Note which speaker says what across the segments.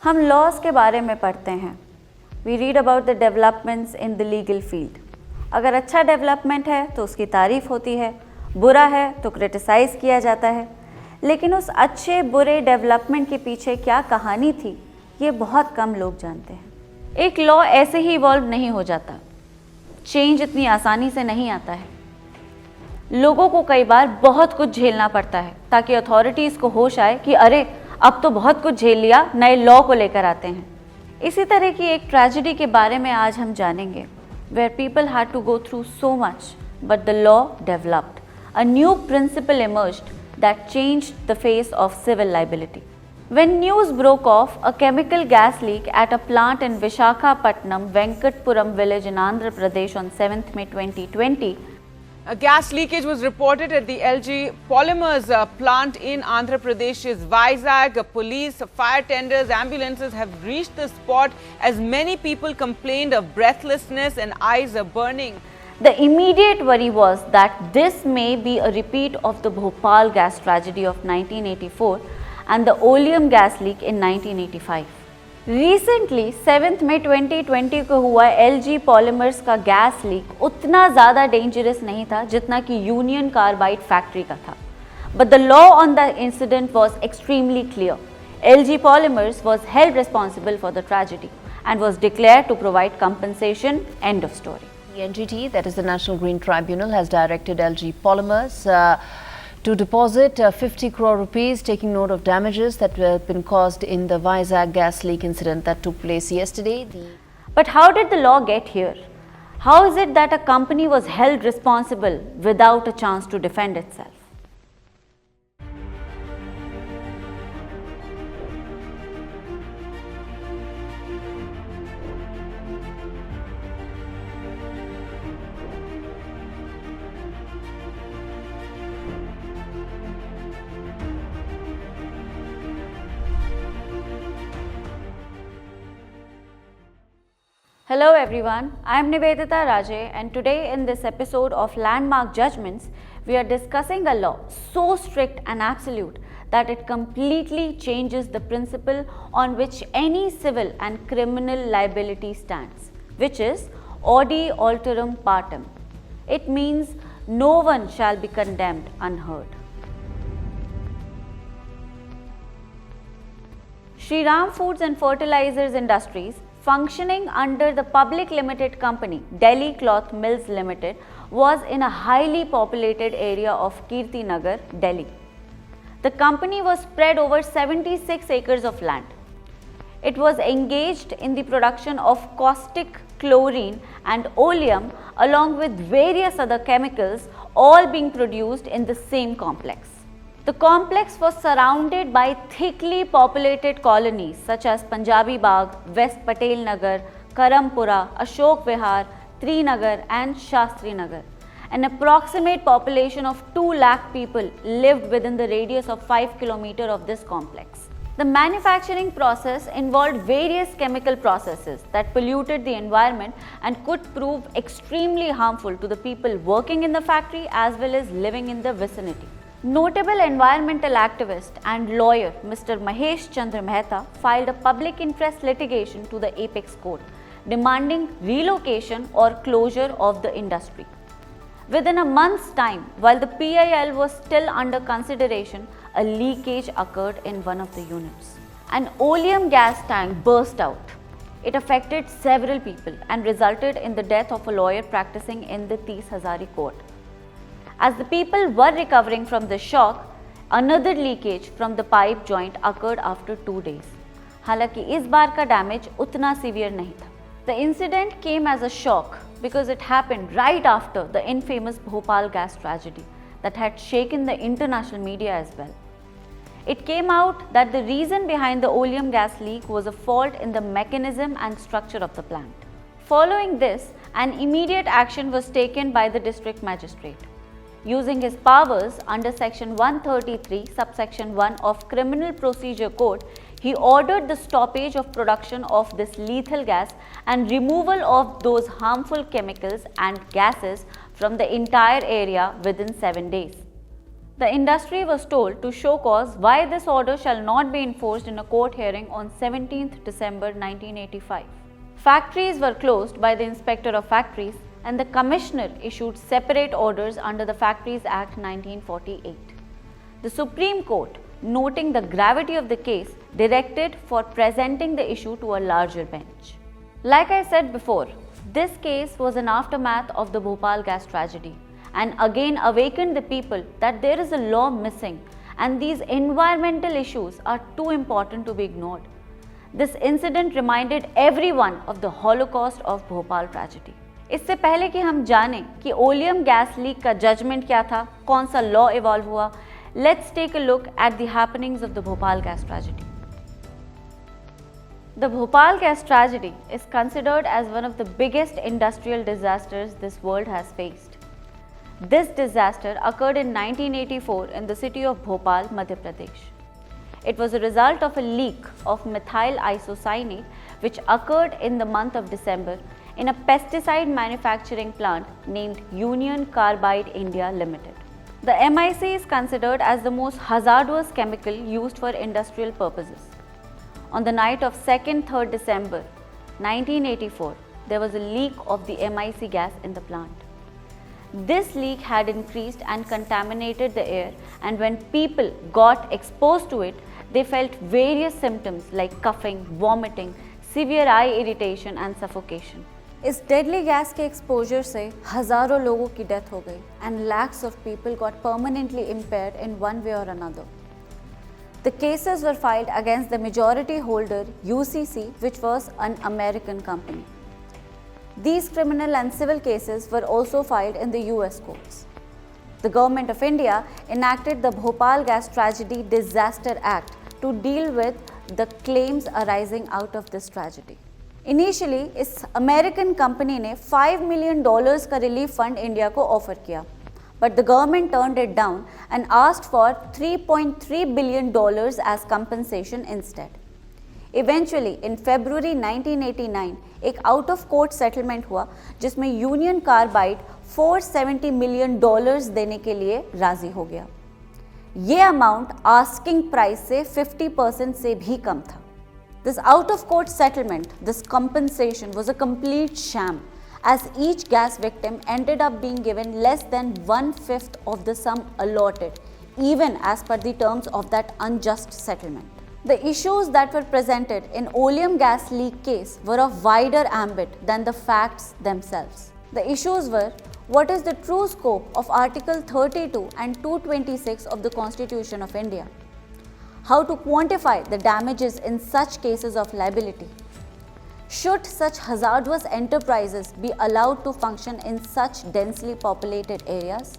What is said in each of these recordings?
Speaker 1: हम लॉज के बारे में पढ़ते हैं। We read about the developments in the legal field. अगर अच्छा डेवलपमेंट है तो उसकी तारीफ होती है, बुरा है तो क्रिटिसाइज़ किया जाता है। लेकिन उस अच्छे बुरे डेवलपमेंट के पीछे क्या कहानी थी, ये बहुत कम लोग जानते हैं। एक लॉ ऐसे ही इवॉल्व नहीं हो जाता। चेंज इतनी आसानी से नहीं आता है। लोगों को कई बार बहुत कुछ झेलना पड़ता है ताकि अथॉरिटीज़ को होश आए कि अरे अब तो बहुत कुछ झेल लिया, नए लॉ को लेकर आते हैं। इसी तरह की एक ट्रेजेडी के बारे में आज हम जानेंगे, where people had to go through so much but the law developed, a new principle emerged that changed the face of civil liability. When news broke of a chemical gas leak at a plant in Visakhapatnam, Venkatpuram village in Andhra Pradesh on 7th May 2020,
Speaker 2: a gas leakage was reported at the LG Polymers plant in Andhra Pradesh's Vizag. Police, fire tenders, ambulances have reached the spot as many people complained of breathlessness and eyes burning.
Speaker 1: The immediate worry was that this may be a repeat of the Bhopal Gas Tragedy of 1984 and the oleum gas leak in 1985. Recently, 7th May 2020 को हुआ LG Polymers का gas leak उतना ज़्यादा dangerous नहीं था जितना कि union carbide factory का था. But the law on the incident was extremely clear. LG Polymers was held responsible for the tragedy and was declared to provide compensation. End of story.
Speaker 3: The NGT, that is the National Green Tribunal, has directed LG Polymers to deposit 50 crore rupees, taking note of damages that have been caused in the Vizag gas leak incident that took place yesterday.
Speaker 1: But how did the law get here? How is it that a company was held responsible without a chance to defend itself? Hello everyone, I am Nivedita Raje, and today in this episode of Landmark Judgements, we are discussing a law so strict and absolute that it completely changes the principle on which any civil and criminal liability stands, which is audi alterum partem. It means no one shall be condemned unheard. Shriram Foods and Fertilizers Industries, functioning under the public limited company Delhi Cloth Mills Limited, was in a highly populated area of Kirti Nagar, Delhi. The company was spread over 76 acres of land. It was engaged in the production of caustic, chlorine and oleum along with various other chemicals, all being produced in the same complex. The complex was surrounded by thickly populated colonies such as Punjabi Bagh, West Patel Nagar, Karampura, Ashok Vihar, Trinagar and Shastri Nagar. An approximate population of 2 lakh people lived within the radius of 5 km of this complex. The manufacturing process involved various chemical processes that polluted the environment and could prove extremely harmful to the people working in the factory as well as living in the vicinity. Notable environmental activist and lawyer Mr. Mahesh Chandra Mehta filed a public interest litigation to the Apex Court demanding relocation or closure of the industry. Within a month's time, while the PIL was still under consideration, a leakage occurred in one of the units. An oleum gas tank burst out. It affected several people and resulted in the death of a lawyer practicing in the 30 Hazari court. As the people were recovering from the shock, another leakage from the pipe joint occurred after 2 days. हालांकि इस बार का damage उतना severe नहीं था. The incident came as a shock because it happened right after the infamous Bhopal Gas Tragedy that had shaken the international media as well. It came out that the reason behind the oleum gas leak was a fault in the mechanism and structure of the plant. Following this, an immediate action was taken by the district magistrate. Using his powers under section 133 subsection 1 of Criminal Procedure Code, he ordered the stoppage of production of this lethal gas and removal of those harmful chemicals and gases from the entire area within 7 days. The industry was told to show cause why this order shall not be enforced in a court hearing on 17th December 1985. Factories were closed by the Inspector of Factories and the Commissioner issued separate orders under the Factories Act 1948. The Supreme Court, noting the gravity of the case, directed for presenting the issue to a larger bench. Like I said before, this case was an aftermath of the Bhopal Gas Tragedy and again awakened the people that there is a law missing and these environmental issues are too important to be ignored. This incident reminded everyone of the Holocaust of Bhopal tragedy. इससे पहले कि हम जानें कि oleum gas leak का judgement क्या था, कौन सा लॉ इवॉल्व हुआ, let's take a look at the happenings of the Bhopal Gas Tragedy. The Bhopal Gas Tragedy is considered as one of the biggest industrial disasters this world has faced. This disaster occurred in 1984 in the city of Bhopal, Madhya Pradesh. It was a result of a leak of methyl isocyanate which occurred in the month of December in a pesticide manufacturing plant named Union Carbide India Limited. The MIC is considered as the most hazardous chemical used for industrial purposes. On the night of 2nd-3rd December 1984, there was a leak of the MIC gas in the plant. This leak had increased and contaminated the air, and when people got exposed to it, they felt various symptoms like coughing, vomiting, severe eye irritation and suffocation. इस deadly gas के exposure से हजारों लोगों की death हो गई and lakhs of people got permanently impaired in one way or another. The cases were filed against the majority holder UCC, which was an American company. These criminal and civil cases were also filed in the US courts. The Government of India enacted the Bhopal Gas Tragedy Disaster Act to deal with the claims arising out of this tragedy. Initially, इस American company ने $5 million का relief fund India को offer किया, but the government turned it down and asked for $3.3 billion as compensation instead. Eventually, in February 1989, एक out of court settlement हुआ जिसमें union carbide $470 million देने के लिए राजी हो गया. ये अमाउंट आस्किंग प्राइस से 50% से भी कम था. This out-of-court settlement, this compensation was a complete sham, as each gas victim ended up being given less than 1/5 of the sum allotted, even as per the terms of that unjust settlement. The issues that were presented in oleum gas leak case were of wider ambit than the facts themselves. The issues were: what is the true scope of Article 32 and 226 of the Constitution of India? How to quantify the damages in such cases of liability? Should such hazardous enterprises be allowed to function in such densely populated areas?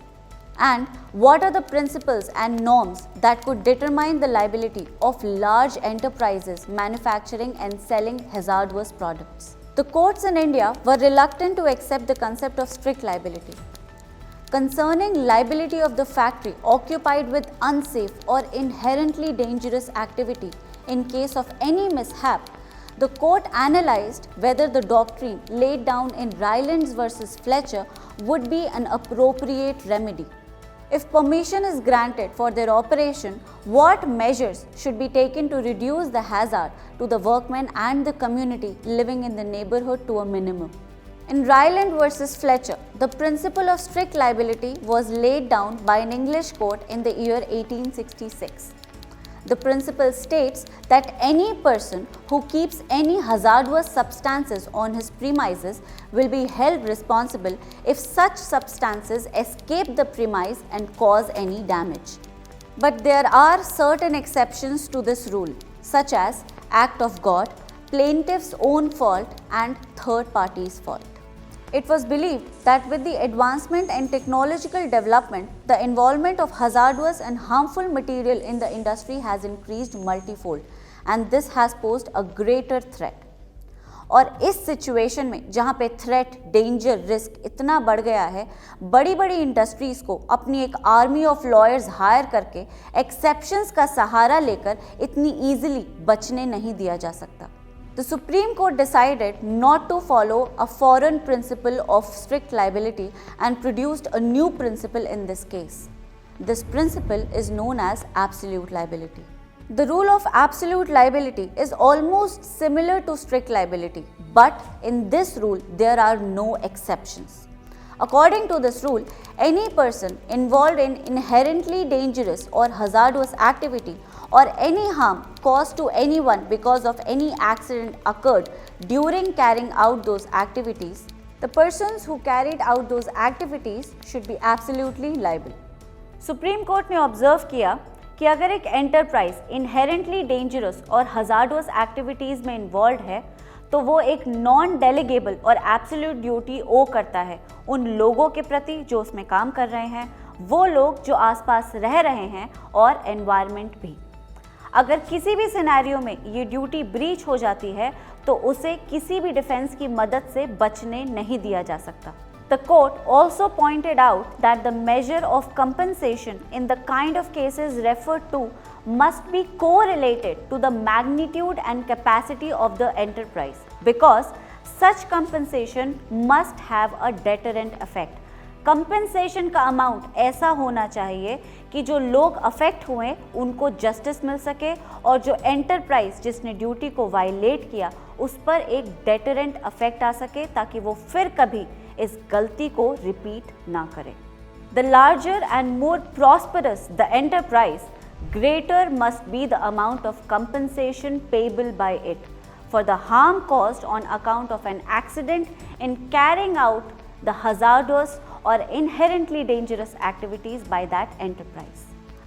Speaker 1: And what are the principles and norms that could determine the liability of large enterprises manufacturing and selling hazardous products? The courts in India were reluctant to accept the concept of strict liability. Concerning liability of the factory occupied with unsafe or inherently dangerous activity in case of any mishap, the court analyzed whether the doctrine laid down in Ryland versus Fletcher would be an appropriate remedy. If permission is granted for their operation, what measures should be taken to reduce the hazard to the workmen and the community living in the neighborhood to a minimum? In Ryland versus Fletcher, the principle of strict liability was laid down by an English court in the year 1866. The principle states that any person who keeps any hazardous substances on his premises will be held responsible if such substances escape the premise and cause any damage. But there are certain exceptions to this rule, such as act of God, plaintiff's own fault, and third party's fault. It was believed that with the advancement in technological development, the involvement of hazardous and harmful material in the industry has increased multifold, and this has posed a greater threat. और इस situation में जहाँ पे threat, danger, risk इतना बढ़ गया है, बड़ी बड़ी इंडस्ट्रीज़ को अपनी एक आर्मी ऑफ लॉयर्स हायर करके एक्सेप्शंस का सहारा लेकर इतनी ईजिली बचने नहीं दिया जा सकता. The Supreme Court decided not to follow a foreign principle of strict liability and produced a new principle in this case. This principle is known as absolute liability. The rule of absolute liability is almost similar to strict liability, but in this rule there are no exceptions. According to this rule, any person involved in inherently dangerous or hazardous activity or any harm caused to anyone because of any accident occurred during carrying out those activities, the persons who carried out those activities should be absolutely liable. Supreme court ने observe किया कि अगर एक enterprise inherently dangerous और hazardous activities में involve है तो वो एक नॉन डेलीगेबल और एब्सोल्यूट ड्यूटी ओ करता है उन लोगों के प्रति जो उसमें काम कर रहे हैं, वो लोग जो आसपास रह रहे हैं और एनवायरनमेंट भी। अगर किसी भी सिनेरियो में ये ड्यूटी ब्रीच हो जाती है तो उसे किसी भी डिफेंस की मदद से बचने नहीं दिया जा सकता। The court also pointed out that the measure of compensation in the kind of cases referred to must be correlated to the magnitude and capacity of the enterprise because such compensation must have a deterrent effect. Compensation का amount ऐसा होना चाहिए कि जो लोग affect हुए उनको justice मिल सके और जो एंटरप्राइज जिसने ड्यूटी को वायलेट किया उस पर एक डेटरेंट अफेक्ट आ सके ताकि वो फिर कभी इस गलती को रिपीट ना करे। The larger and more prosperous the enterprise, greater must be the amount of compensation payable by it for the harm caused on account of an accident in carrying out the hazardous or inherently dangerous activities by that enterprise.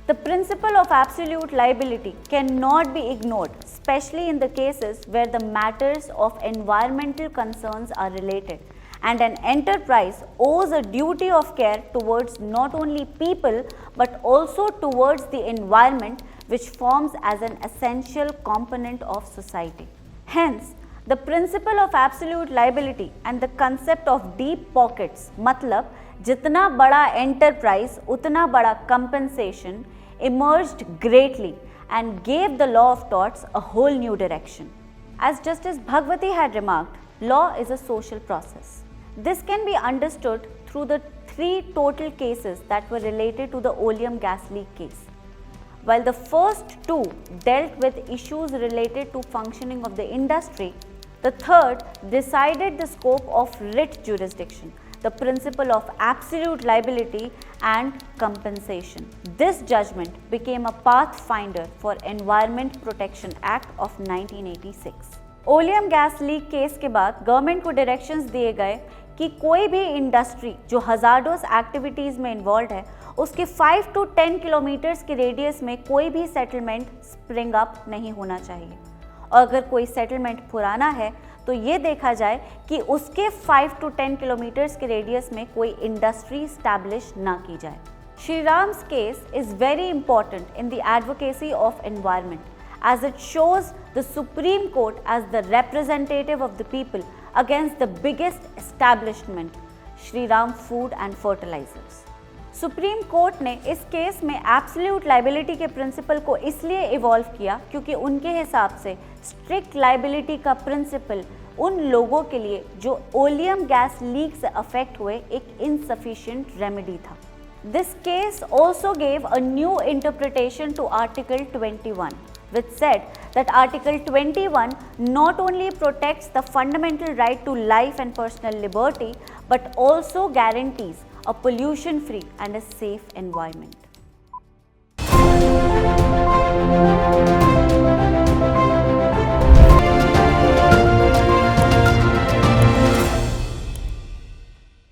Speaker 1: The principle of absolute liability cannot be ignored, especially in the cases where the matters of environmental concerns are related and an enterprise owes a duty of care towards not only people but also towards the environment, which forms as an essential component of society. Hence, the principle of absolute liability and the concept of deep pockets, मतलब जितना बड़ा enterprise उतना बड़ा compensation, emerged greatly and gave the law of torts a whole new direction. As Justice Bhagwati had remarked, law is a social process. This can be understood through the 3 total cases that were related to the oleum gas leak case. While the first 2 dealt with issues related to functioning of the industry, the third decided the scope of writ jurisdiction, the principle of absolute liability and compensation. This judgment became a pathfinder for Environment Protection Act of 1986. Oleum gas leak case के बाद government को directions दिए गए कि कोई भी industry जो hazardous activities में इन्वॉल्व है उसके 5 to 10 किलोमीटर्स के रेडियस में कोई भी सेटलमेंट स्प्रिंग अप नहीं होना चाहिए और अगर कोई सेटलमेंट पुराना है तो ये देखा जाए कि उसके 5 to 10 किलोमीटर्स के रेडियस में कोई इंडस्ट्री स्टैब्लिश ना की जाए। Shri Ram's case is very important in the advocacy of environment as it shows the Supreme Court as the representative of the people against the biggest establishment, Shri Ram Food and Fertilizers. Supreme court ने इस case में absolute liability के principal को इसलिए evolve किया क्योंकि उनके हिसाब से स्ट्रिक्ट लाइबिलिटी का प्रिंसिपल उन लोगों के लिए जो ओलियम गैस लीक से अफेक्ट हुए एक इनसफिशिएंट रेमेडी था। This case also gave a new interpretation to Article 21, which said that Article 21 not only protects the fundamental right to life and personal liberty, but also guarantees a pollution-free and a safe environment.